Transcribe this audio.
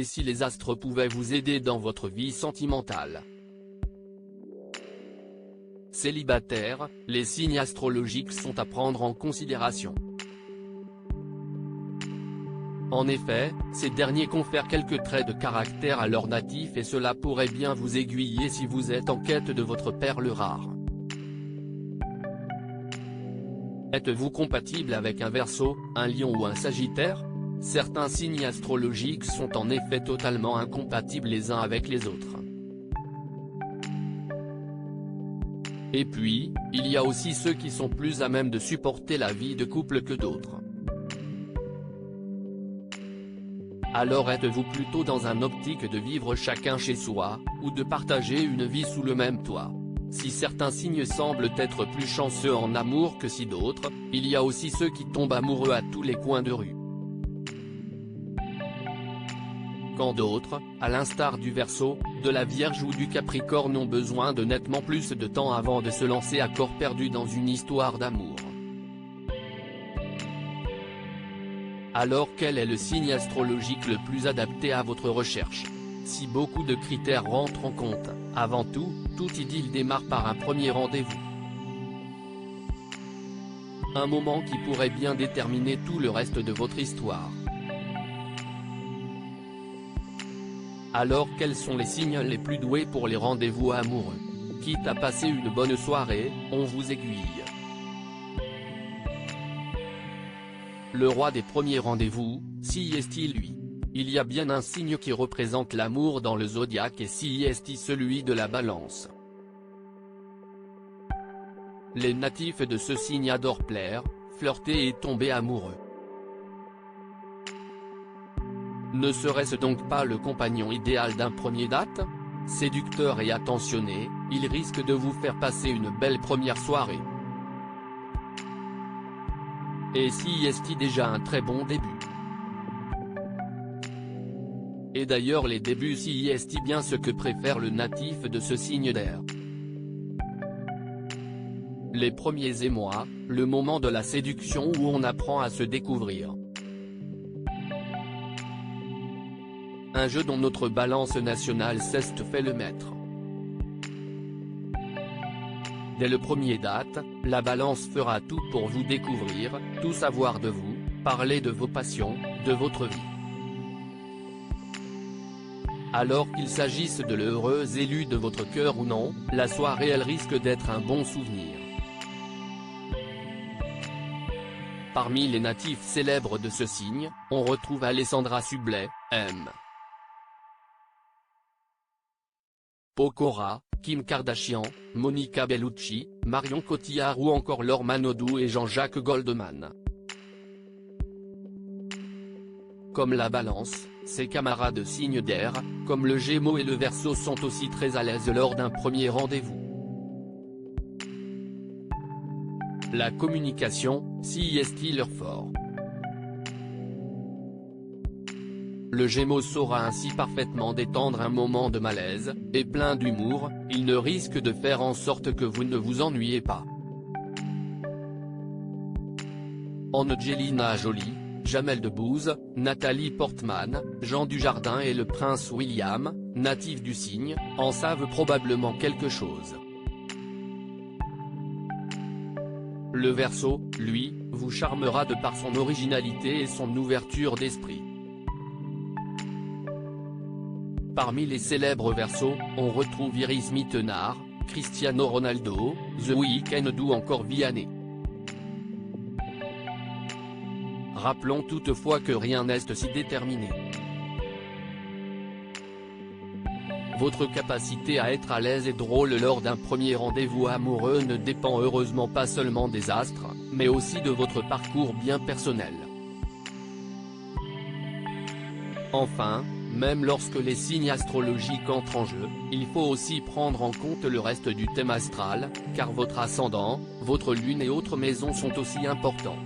et si les astres pouvaient vous aider dans votre vie sentimentale. Célibataire, les signes astrologiques sont à prendre en considération. En effet, ces derniers confèrent quelques traits de caractère à leur natif et cela pourrait bien vous aiguiller si vous êtes en quête de votre perle rare. Êtes-vous compatible avec un Verseau, un Lion ou un Sagittaire? Certains signes astrologiques sont en effet totalement incompatibles les uns avec les autres. Et puis, il y a aussi ceux qui sont plus à même de supporter la vie de couple que d'autres. Alors êtes-vous plutôt dans un optique de vivre chacun chez soi, ou de partager une vie sous le même toit? Si certains signes semblent être plus chanceux en amour que si d'autres, il y a aussi ceux qui tombent amoureux à tous les coins de rue. Quand d'autres, à l'instar du Verseau, de la Vierge ou du Capricorne ont besoin de nettement plus de temps avant de se lancer à corps perdu dans une histoire d'amour. Alors quel est le signe astrologique le plus adapté à votre recherche? Si beaucoup de critères rentrent en compte, avant tout, toute idylle démarre par un premier rendez-vous. Un moment qui pourrait bien déterminer tout le reste de votre histoire. Alors quels sont les signes les plus doués pour les rendez-vous amoureux? Quitte à passer une bonne soirée, on vous aiguille. Le roi des premiers rendez-vous, si est-il lui? Il y a bien un signe qui représente l'amour dans le zodiaque et si est-il celui de la Balance. Les natifs de ce signe adorent plaire, flirter et tomber amoureux. Ne serait-ce donc pas le compagnon idéal d'un premier date? Séducteur et attentionné, il risque de vous faire passer une belle première soirée. Et si est déjà un très bon début. Et d'ailleurs les débuts si est bien ce que préfère le natif de ce signe d'air. Les premiers émois, le moment de la séduction où on apprend à se découvrir. Un jeu dont notre Balance nationale s'est fait le maître. Dès le premier date, la Balance fera tout pour vous découvrir, tout savoir de vous, parler de vos passions, de votre vie. Alors qu'il s'agisse de l'heureux élu de votre cœur ou non, la soirée elle risque d'être un bon souvenir. Parmi les natifs célèbres de ce signe, on retrouve Alessandra Sublet, M. Pokora, Kim Kardashian, Monica Bellucci, Marion Cotillard ou encore Laure Manodou et Jean-Jacques Goldman. Comme la Balance, ses camarades de signes d'air, comme le Gémeaux et le Verseau sont aussi très à l'aise lors d'un premier rendez-vous. La communication, si est leur fort. Le Gémeaux saura ainsi parfaitement détendre un moment de malaise, et plein d'humour, il ne risque de faire en sorte que vous ne vous ennuyez pas. Angelina Jolie, Jamel Debbouze, Nathalie Portman, Jean Dujardin et le prince William, natifs du signe, en savent probablement quelque chose. Le Verseau, lui, vous charmera de par son originalité et son ouverture d'esprit. Parmi les célèbres Verseaux, on retrouve Iris Mittenard, Cristiano Ronaldo, The Weeknd ou encore Vianney. Rappelons toutefois que rien n'est si déterminé. Votre capacité à être à l'aise et drôle lors d'un premier rendez-vous amoureux ne dépend heureusement pas seulement des astres, mais aussi de votre parcours bien personnel. Enfin, même lorsque les signes astrologiques entrent en jeu, il faut aussi prendre en compte le reste du thème astral, car votre ascendant, votre lune et autres maisons sont aussi importants.